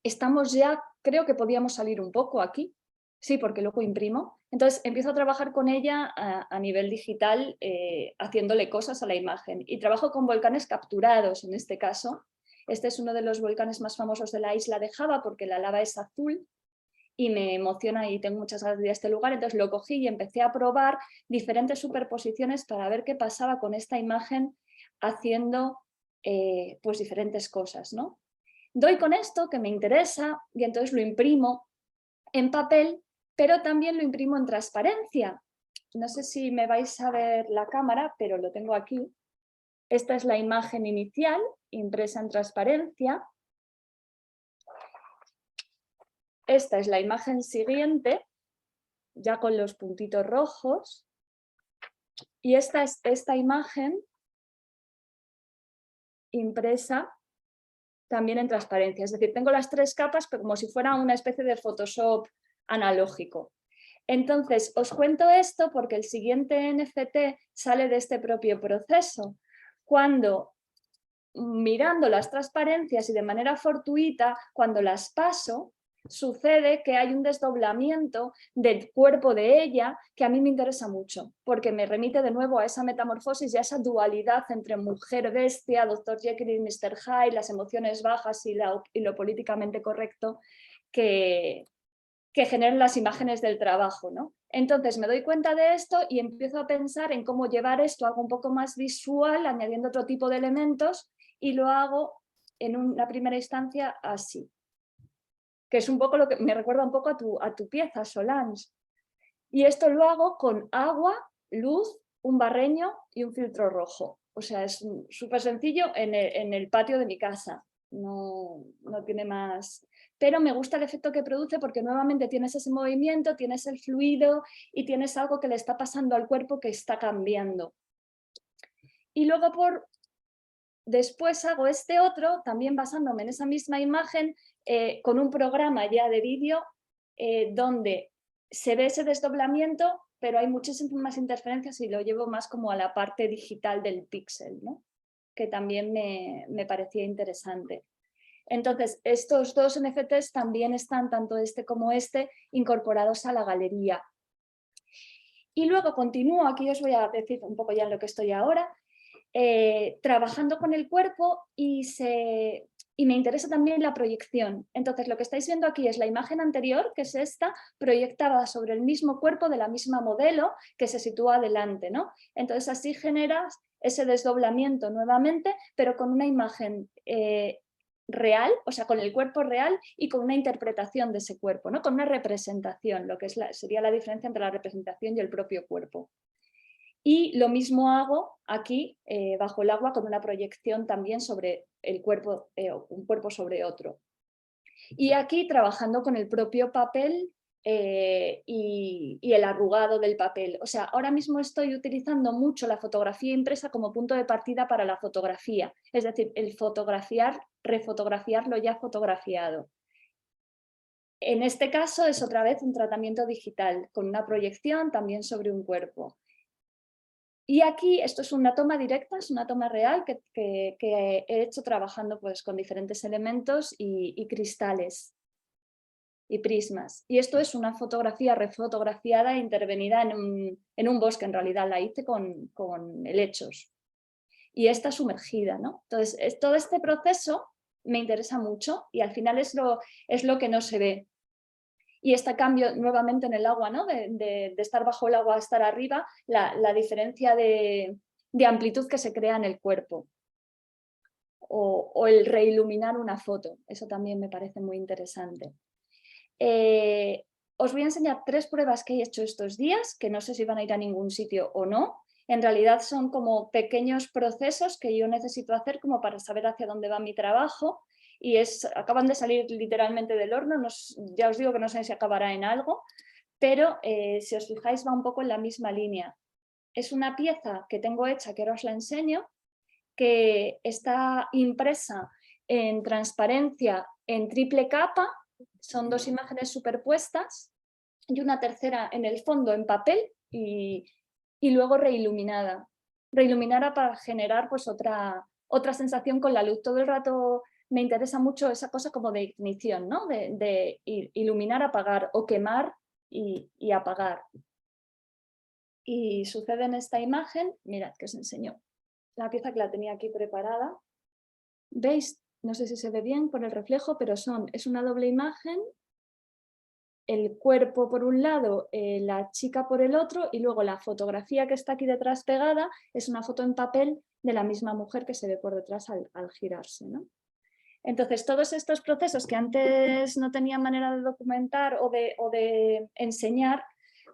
Estamos ya, creo que podíamos salir un poco aquí, sí, porque luego imprimo. Entonces empiezo a trabajar con ella a nivel digital, haciéndole cosas a la imagen. Y trabajo con volcanes capturados en este caso. Este es uno de los volcanes más famosos de la isla de Java porque la lava es azul y me emociona y tengo muchas ganas de ir a este lugar. Entonces lo cogí y empecé a probar diferentes superposiciones para ver qué pasaba con esta imagen haciendo pues diferentes cosas, ¿no? Doy con esto que me interesa y entonces lo imprimo en papel, pero también lo imprimo en transparencia. No sé si me vais a ver la cámara, pero lo tengo aquí. Esta es la imagen inicial, impresa en transparencia. Esta es la imagen siguiente, ya con los puntitos rojos. Y esta es esta imagen impresa también en transparencia. Es decir, tengo las tres capas, pero como si fuera una especie de Photoshop analógico. Entonces, os cuento esto porque el siguiente NFT sale de este propio proceso. Cuando, mirando las transparencias y de manera fortuita, cuando las paso, sucede que hay un desdoblamiento del cuerpo de ella que a mí me interesa mucho, porque me remite de nuevo a esa metamorfosis y a esa dualidad entre mujer-bestia, Dr. Jekyll y Mr. Hyde, las emociones bajas y lo políticamente correcto que generan las imágenes del trabajo, ¿no? Entonces me doy cuenta de esto y empiezo a pensar en cómo llevar esto a algo un poco más visual, añadiendo otro tipo de elementos, y lo hago en una primera instancia así, que es un poco lo que me recuerda un poco a tu pieza, Solange. Y esto lo hago con agua, luz, un barreño y un filtro rojo. O sea, es súper sencillo en el patio de mi casa. No tiene más. Pero me gusta el efecto que produce porque nuevamente tienes ese movimiento, tienes el fluido y tienes algo que le está pasando al cuerpo que está cambiando. Y luego después hago este otro, también basándome en esa misma imagen, con un programa ya de vídeo donde se ve ese desdoblamiento, pero hay muchísimas más interferencias y lo llevo más como a la parte digital del píxel, ¿no? Que también me parecía interesante. Entonces, estos dos NFTs también están, tanto este como este, incorporados a la galería. Y luego continúo, aquí os voy a decir un poco ya en lo que estoy ahora, trabajando con el cuerpo y me interesa también la proyección. Entonces lo que estáis viendo aquí es la imagen anterior, que es esta, proyectada sobre el mismo cuerpo de la misma modelo que se sitúa adelante, ¿no? Entonces así generas ese desdoblamiento nuevamente, pero con una imagen real, o sea, con el cuerpo real y con una interpretación de ese cuerpo, ¿no? Con una representación, lo que es sería la diferencia entre la representación y el propio cuerpo. Y lo mismo hago aquí bajo el agua con una proyección también sobre el cuerpo, un cuerpo sobre otro. Y aquí trabajando con el propio papel y el arrugado del papel. O sea, ahora mismo estoy utilizando mucho la fotografía impresa como punto de partida para la fotografía. Es decir, el fotografiar, refotografiar lo ya fotografiado. En este caso es otra vez un tratamiento digital con una proyección también sobre un cuerpo. Y aquí esto es una toma directa, es una toma real que he hecho trabajando pues, con diferentes elementos y cristales y prismas. Y esto es una fotografía refotografiada e intervenida en un bosque, en realidad la hice con helechos. Y esta sumergida, ¿no? Entonces, todo este proceso me interesa mucho y al final es lo que no se ve. Y este cambio nuevamente en el agua, ¿no? de estar bajo el agua a estar arriba, la diferencia de amplitud que se crea en el cuerpo. O el reiluminar una foto, eso también me parece muy interesante. Os voy a enseñar 3 pruebas que he hecho estos días, que no sé si van a ir a ningún sitio o no. En realidad son como pequeños procesos que yo necesito hacer como para saber hacia dónde va mi trabajo. Y acaban de salir literalmente del horno, ya os digo que no sé si acabará en algo, pero si os fijáis va un poco en la misma línea. Es una pieza que tengo hecha, que ahora os la enseño, que está impresa en transparencia en triple capa, son 2 imágenes superpuestas y una tercera en el fondo en papel y luego reiluminada. Reiluminada para generar pues otra sensación con la luz. Todo el rato me interesa mucho esa cosa como de ignición, ¿no? de iluminar, apagar o quemar y apagar. Y sucede en esta imagen, mirad que os enseño la pieza que la tenía aquí preparada. ¿Veis? No sé si se ve bien por el reflejo, pero es una doble imagen. El cuerpo por un lado, la chica por el otro y luego la fotografía que está aquí detrás pegada es una foto en papel de la misma mujer que se ve por detrás al girarse, ¿no? Entonces, todos estos procesos que antes no tenía manera de documentar o de enseñar,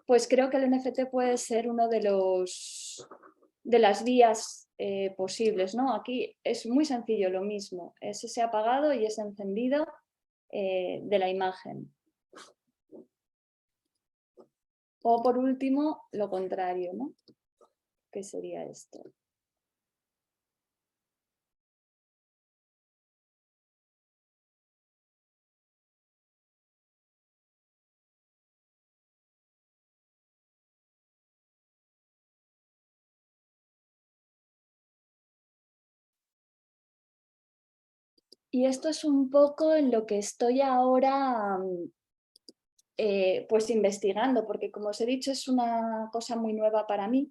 pues creo que el NFT puede ser uno de las vías posibles, ¿no? Aquí es muy sencillo lo mismo, es ese apagado y ese encendido de la imagen. O por último, lo contrario, ¿no? ¿Qué sería esto? Y esto es un poco en lo que estoy ahora pues investigando, porque como os he dicho es una cosa muy nueva para mí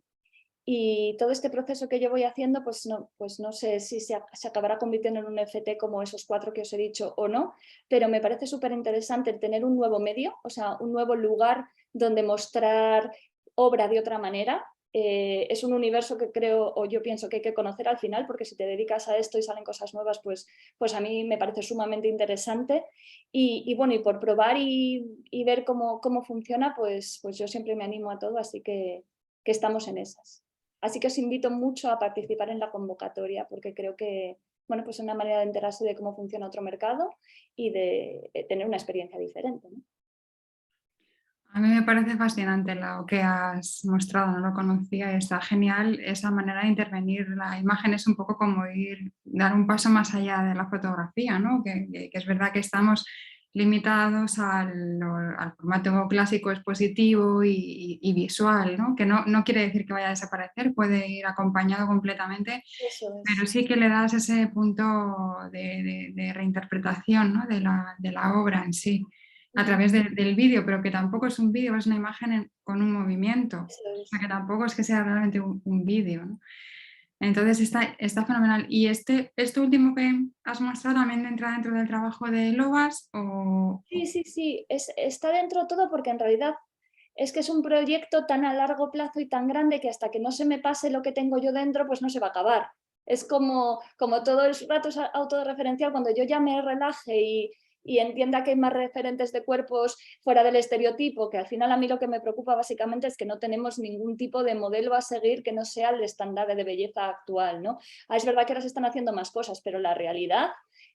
y todo este proceso que yo voy haciendo pues no sé si se acabará convirtiendo en un NFT como esos 4 que os he dicho o no, pero me parece súper interesante tener un nuevo medio, o sea, un nuevo lugar donde mostrar obra de otra manera. Es un universo que creo o yo pienso que hay que conocer al final, porque si te dedicas a esto y salen cosas nuevas, pues a mí me parece sumamente interesante y bueno, y por probar y ver cómo funciona, pues yo siempre me animo a todo, así que estamos en esas. Así que os invito mucho a participar en la convocatoria, porque creo que bueno, pues es una manera de enterarse de cómo funciona otro mercado y de tener una experiencia diferente, ¿no? A mí me parece fascinante lo que has mostrado, no lo conocía, está genial esa manera de intervenir. La imagen es un poco como dar un paso más allá de la fotografía, ¿no? Que es verdad que estamos limitados al formato clásico expositivo y visual, ¿no? Que no quiere decir que vaya a desaparecer, puede ir acompañado completamente, Eso es. pero sí que le das ese punto de reinterpretación, ¿no? de la obra en sí a través del vídeo, pero que tampoco es un vídeo, es una imagen con un movimiento, o sea que tampoco es que sea realmente un vídeo, ¿no? Entonces está fenomenal. ¿Y este último que has mostrado también entra dentro del trabajo de Lobas? Sí, está dentro todo porque en realidad es que es un proyecto tan a largo plazo y tan grande que hasta que no se me pase lo que tengo yo dentro, pues no se va a acabar. Es como todo el rato es autorreferencial, cuando yo ya me relaje y entienda que hay más referentes de cuerpos fuera del estereotipo, que al final a mí lo que me preocupa básicamente es que no tenemos ningún tipo de modelo a seguir que no sea el estándar de belleza actual, ¿no? Es verdad que ahora se están haciendo más cosas, pero la realidad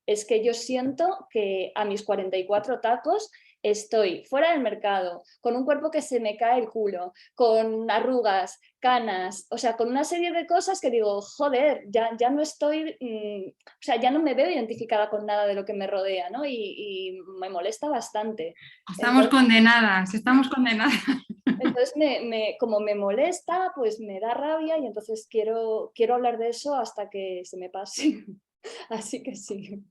es que yo siento que a mis 44 tacos estoy fuera del mercado, con un cuerpo que se me cae el culo, con arrugas, canas, o sea, con una serie de cosas que digo, joder, ya no estoy, o sea, ya no me veo identificada con nada de lo que me rodea, ¿no? Y me molesta bastante. Estamos condenadas, estamos condenadas. Entonces, como me molesta, pues me da rabia y entonces quiero hablar de eso hasta que se me pase. Así que sí.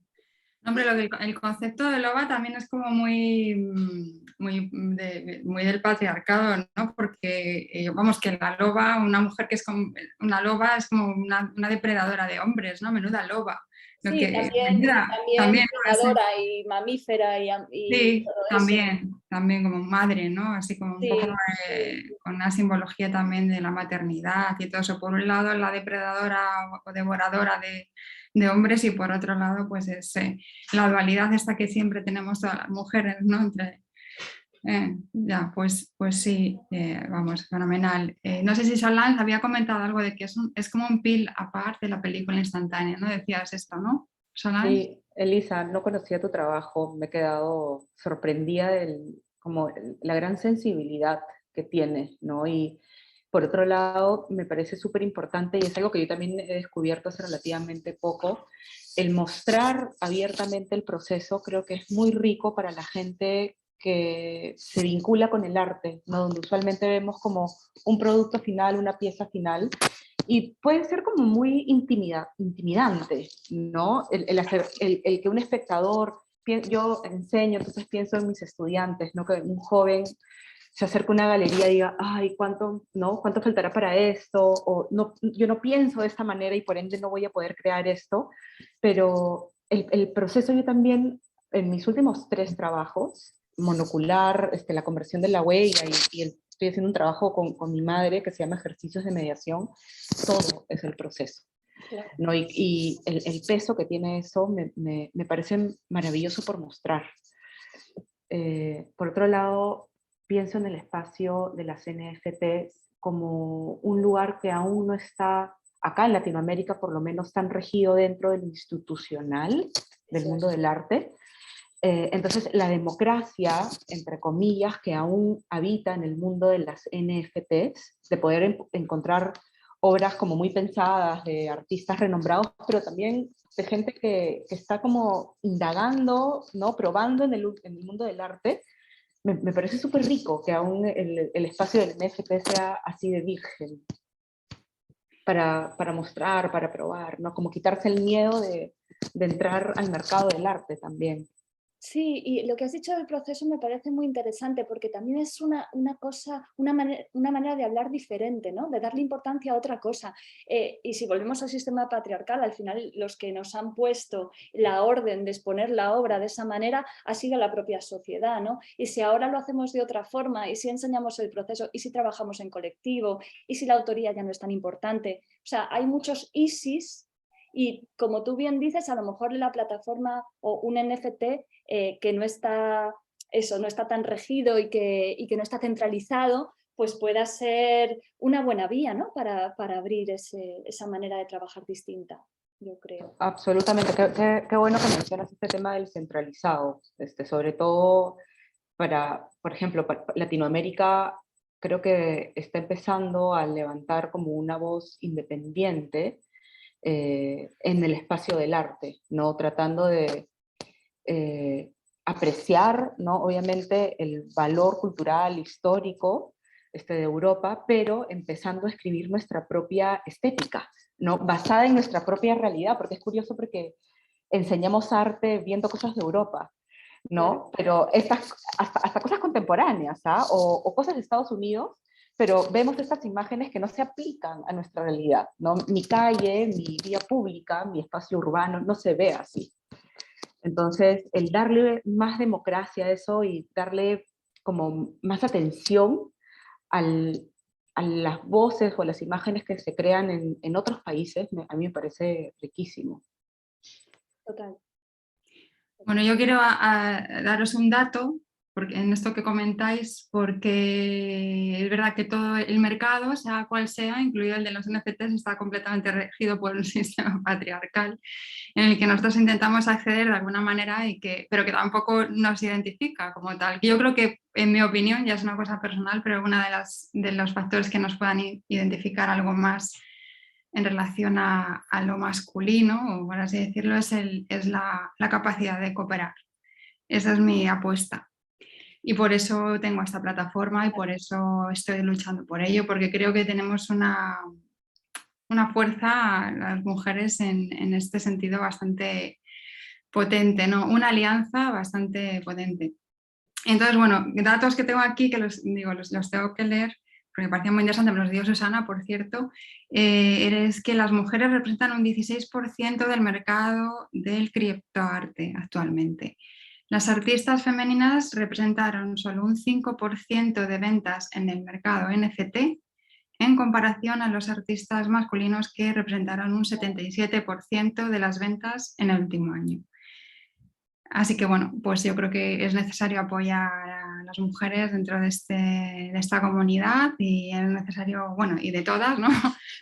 Hombre, el concepto de loba también es como muy del patriarcado, ¿no? Porque, vamos, que la loba, una mujer que es como una loba es como una depredadora de hombres, ¿no? Menuda loba. Lo Sí, que, también ¿no? predadora y mamífera y Sí, todo eso. también como madre, ¿no? Así como un Sí, poco sí. con una simbología también de la maternidad y todo eso. Por un lado, la depredadora o devoradora de hombres y por otro lado, pues es la dualidad esta que siempre tenemos todas las mujeres, ¿no? Entre, ya, pues sí, vamos, fenomenal. No sé si Solange había comentado algo de que es como un peel apart de la película instantánea, ¿no? Decías esto, ¿no, Solange? Sí, Elisa, no conocía tu trabajo, me he quedado sorprendida como la gran sensibilidad que tienes, ¿no? Y por otro lado, me parece súper importante, y es algo que yo también he descubierto hace relativamente poco, el mostrar abiertamente el proceso creo que es muy rico para la gente que se vincula con el arte, ¿no? Donde usualmente vemos como un producto final, una pieza final, y puede ser como muy intimidante, ¿no? El que un espectador, yo enseño, entonces pienso en mis estudiantes, ¿no? Que un joven se acerca a una galería y diga, ay, ¿cuánto, no? ¿Cuánto faltará para esto? O no, yo no pienso de esta manera y por ende no voy a poder crear esto, pero el proceso yo también, en mis últimos 3 trabajos, monocular, la conversión de la huella estoy haciendo un trabajo con mi madre que se llama ejercicios de mediación, todo es el proceso, Claro. ¿no? Y el peso que tiene eso me parece maravilloso por mostrar. Por otro lado, pienso en el espacio de las NFTs como un lugar que aún no está, acá en Latinoamérica por lo menos, tan regido dentro del institucional del mundo del arte. Entonces, la democracia, entre comillas, que aún habita en el mundo de las NFTs, de poder encontrar obras como muy pensadas de artistas renombrados, pero también de gente que está como indagando, ¿no? Probando en el mundo del arte, me parece súper rico que aún el espacio del NFT sea así de virgen, para mostrar, para probar, ¿no? Como quitarse el miedo de entrar al mercado del arte también. Sí, y lo que has dicho del proceso me parece muy interesante porque también es una manera de hablar diferente, ¿no? De darle importancia a otra cosa. Y si volvemos al sistema patriarcal, al final los que nos han puesto la orden de exponer la obra de esa manera ha sido la propia sociedad, ¿no? Y si ahora lo hacemos de otra forma, y si enseñamos el proceso, y si trabajamos en colectivo, y si la autoría ya no es tan importante. O sea, hay muchos ISIS. Y como tú bien dices, a lo mejor la plataforma o un NFT que no está, no está tan regido y que no está centralizado, pues pueda ser una buena vía, ¿no? para abrir esa manera de trabajar distinta, yo creo. Absolutamente, qué bueno que mencionas este tema del centralizado, sobre todo por ejemplo, para Latinoamérica creo que está empezando a levantar como una voz independiente en el espacio del arte, ¿no? Tratando de apreciar, ¿no? Obviamente, el valor cultural, histórico de Europa, pero empezando a escribir nuestra propia estética, ¿no? Basada en nuestra propia realidad, porque es curioso porque enseñamos arte viendo cosas de Europa, ¿no? Pero hasta cosas contemporáneas, ¿ah? O cosas de Estados Unidos, pero vemos estas imágenes que no se aplican a nuestra realidad, ¿no? Mi calle, mi vía pública, mi espacio urbano, no se ve así. Entonces, el darle más democracia a eso y darle como más atención al a las voces o a las imágenes que se crean en otros países, a mí me parece riquísimo. Total. Bueno, yo quiero daros un dato porque, en esto que comentáis, porque es verdad que todo el mercado, sea cual sea, incluido el de los NFTs, está completamente regido por un sistema patriarcal en el que nosotros intentamos acceder de alguna manera, pero que tampoco nos identifica como tal. Yo creo que, en mi opinión, ya es una cosa personal, pero uno de los factores que nos puedan identificar algo más en relación a lo masculino, o por así decirlo, es la capacidad de cooperar. Esa es mi apuesta. Y por eso tengo esta plataforma y por eso estoy luchando por ello, porque creo que tenemos una fuerza, las mujeres, en este sentido bastante potente, ¿no? Una alianza bastante potente. Entonces, bueno, datos que tengo aquí, que los tengo que leer, porque me parecía muy interesante, me los dio Susana, por cierto, es que las mujeres representan un 16% del mercado del criptoarte actualmente. Las artistas femeninas representaron solo un 5% de ventas en el mercado NFT, en comparación a los artistas masculinos, que representaron un 77% de las ventas en el último año. Así que bueno, pues yo creo que es necesario apoyar a las mujeres dentro de esta comunidad, y es necesario, bueno, y de todas, ¿no?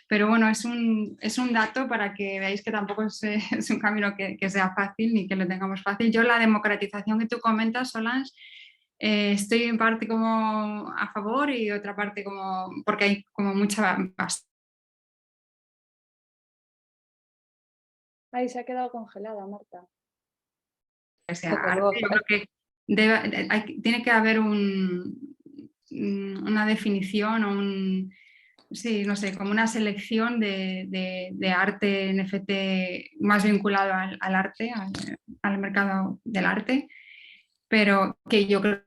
Pero bueno, es un dato para que veáis que tampoco es un camino que sea fácil ni que lo tengamos fácil. Yo, la democratización que tú comentas, Solange, estoy en parte como a favor y otra parte como porque hay como mucha... Ahí se ha quedado congelada, Marta. O sea, arte, yo creo que tiene que haber una definición o sí, no sé, como una selección de arte NFT más vinculado al arte, al mercado del arte, pero que yo creo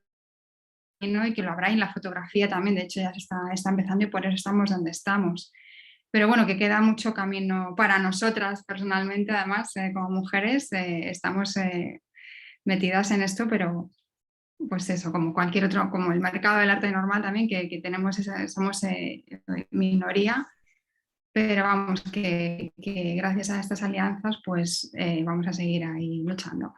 que no, y que lo habrá en la fotografía también. De hecho, ya se está empezando y por eso estamos donde estamos. Pero bueno, que queda mucho camino para nosotras personalmente, además, como mujeres, estamos metidas en esto, pero pues eso, como cualquier otro, como el mercado del arte normal también, que tenemos somos minoría, pero vamos, que gracias a estas alianzas pues vamos a seguir ahí luchando.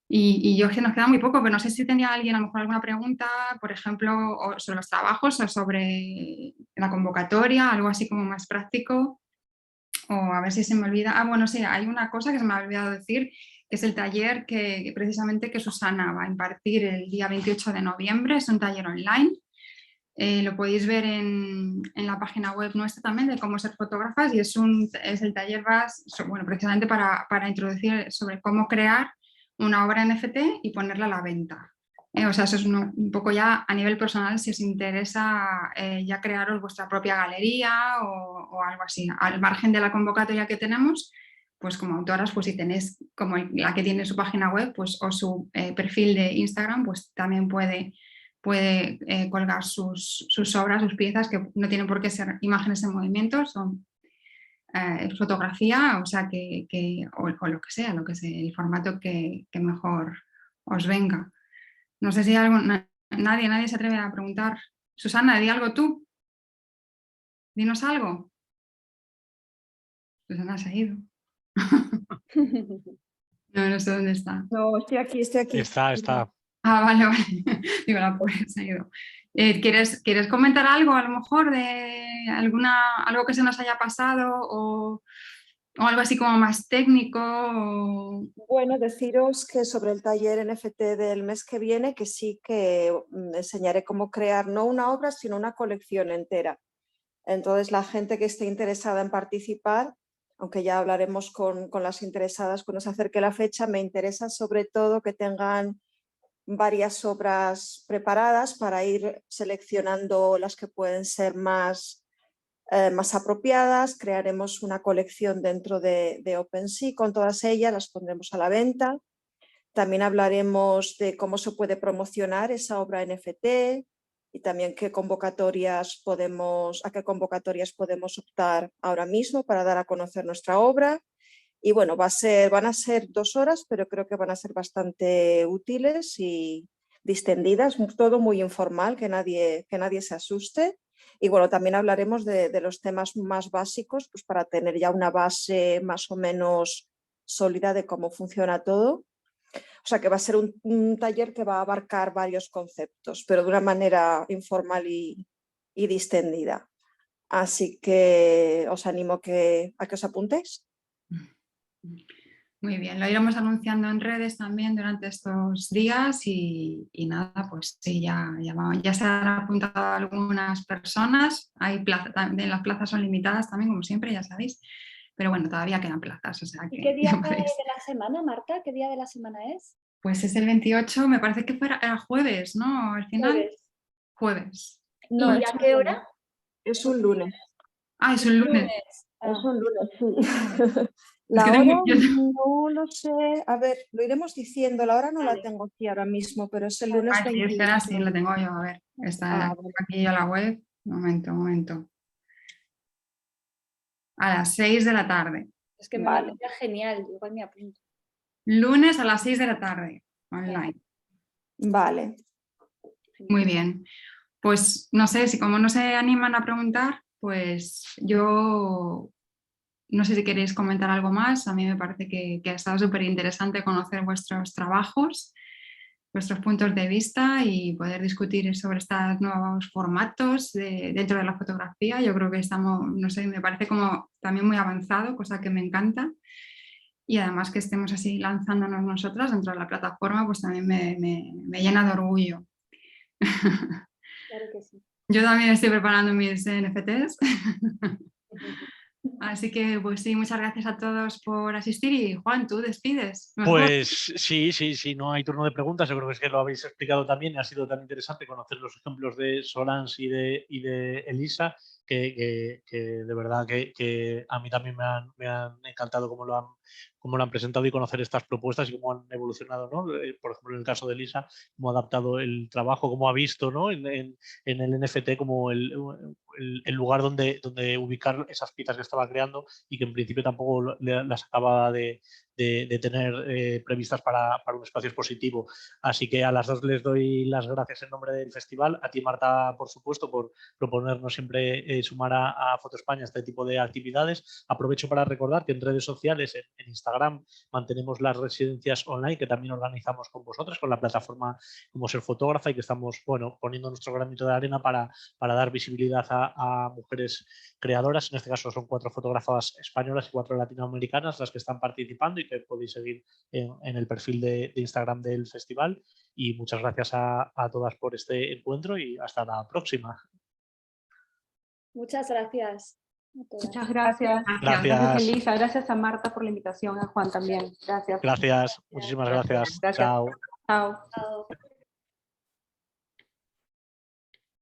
Y yo, que nos queda muy poco, pero no sé si tenía alguien a lo mejor alguna pregunta, por ejemplo, o sobre los trabajos o sobre la convocatoria, algo así como más práctico. O a ver si se me olvida. Ah, bueno, sí, hay una cosa que se me ha olvidado decir, que es el taller que precisamente que Susana va a impartir el día 28 de noviembre. Es un taller online. Lo podéis ver en la página web nuestra también, de Cómo ser fotógrafas, y es el taller bueno, precisamente para introducir sobre cómo crear una obra NFT y ponerla a la venta. O sea, eso es un poco ya a nivel personal, si os interesa ya crearos vuestra propia galería o algo así. Al margen de la convocatoria que tenemos, pues como autoras, pues si tenéis como la que tiene su página web, pues, o su perfil de Instagram, pues también puede colgar sus obras, sus piezas, que no tienen por qué ser imágenes en movimiento, son fotografía, o sea, o lo que sea, el formato que mejor os venga. No sé si nadie se atreve a preguntar. Susana, di algo tú. Dinos algo. Susana se ha ido. No sé dónde está. No, estoy aquí. Está. Ah, vale. Digo, la pobre se ha ido. ¿Quieres comentar algo, a lo mejor, de algo que se nos haya pasado o algo así como más técnico? Bueno, deciros que sobre el taller NFT del mes que viene, que sí que enseñaré cómo crear no una obra, sino una colección entera. Entonces, la gente que esté interesada en participar, aunque ya hablaremos con las interesadas cuando se acerque la fecha, me interesa sobre todo que tengan varias obras preparadas para ir seleccionando las que pueden ser más apropiadas. Crearemos una colección dentro de OpenSea con todas ellas, las pondremos a la venta. También hablaremos de cómo se puede promocionar esa obra NFT y también a qué convocatorias podemos optar ahora mismo para dar a conocer nuestra obra. Y bueno, van a ser 2 horas, pero creo que van a ser bastante útiles y distendidas, todo muy informal, que nadie se asuste. Y bueno, también hablaremos de los temas más básicos, pues para tener ya una base más o menos sólida de cómo funciona todo. O sea que va a ser un taller que va a abarcar varios conceptos, pero de una manera informal y distendida. Así que os animo a que os apuntéis. Muy bien, lo iremos anunciando en redes también durante estos días y nada, pues sí, ya se han apuntado algunas personas. Hay las plazas son limitadas también, como siempre, ya sabéis, pero bueno, todavía quedan plazas, o sea ¿Y que qué día ya de podéis. la semana, Marta? ¿Qué día de la semana es? Pues es el 28, me parece que era jueves, ¿no? Al final, Jueves. jueves. No, ¿Y a qué hora? es un lunes. Ah, es un lunes. Ah, Es un lunes, sí. Es que La hora yo- no lo sé. A ver, lo iremos diciendo. La hora no la vale. tengo aquí ahora mismo, pero es el lunes Ah, sí, 28. espera, sí, lo tengo yo, a ver, está Vale. aquí yo la web. Un momento. A las 6 de la tarde. Es que me Vale. parecía genial, igual me apunto. Lunes a las 6 de la tarde, online. Vale. Muy bien. Pues no sé, si como no se animan a preguntar, pues yo no sé si queréis comentar algo más. A mí me parece que ha estado súper interesante conocer vuestros trabajos, vuestros puntos de vista y poder discutir sobre estos nuevos formatos dentro de la fotografía. Yo creo que estamos, no sé, me parece como también muy avanzado, cosa que me encanta. Y además que estemos así lanzándonos nosotras dentro de la plataforma, pues también me llena de orgullo. Claro que sí. Yo también estoy preparando mis NFTs. Así que, pues sí, muchas gracias a todos por asistir y Juan, tú despides. Mejor. Pues sí, no hay turno de preguntas. Yo creo que es que lo habéis explicado también y ha sido tan interesante conocer los ejemplos de Solans y de Elisa, que de verdad que a mí también me han encantado cómo lo han presentado y conocer estas propuestas y cómo han evolucionado, ¿no? Por ejemplo, en el caso de Elisa, cómo ha adaptado el trabajo, cómo ha visto, ¿no? en el NFT como el lugar donde ubicar esas piezas que estaba creando y que en principio tampoco las acaba de tener previstas para un espacio expositivo. Así que a las dos les doy las gracias en nombre del festival. A ti, Marta, por supuesto, por proponernos siempre sumar a Foto España este tipo de actividades. Aprovecho para recordar que en redes sociales, en Instagram, mantenemos las residencias online que también organizamos con vosotros, con la plataforma Como Ser Fotógrafa, y que estamos poniendo nuestro granito de arena para dar visibilidad a mujeres creadoras. En este caso son 4 fotógrafas españolas y 4 latinoamericanas las que están participando y que podéis seguir en el perfil de Instagram del festival. Y muchas gracias a todas por este encuentro y hasta la próxima. Muchas gracias. Muchas gracias. Gracias. Gracias, Elisa. Gracias a Marta por la invitación, a Juan también. Gracias. Gracias. Muchísimas gracias. Gracias. Chao. Chao. Chao.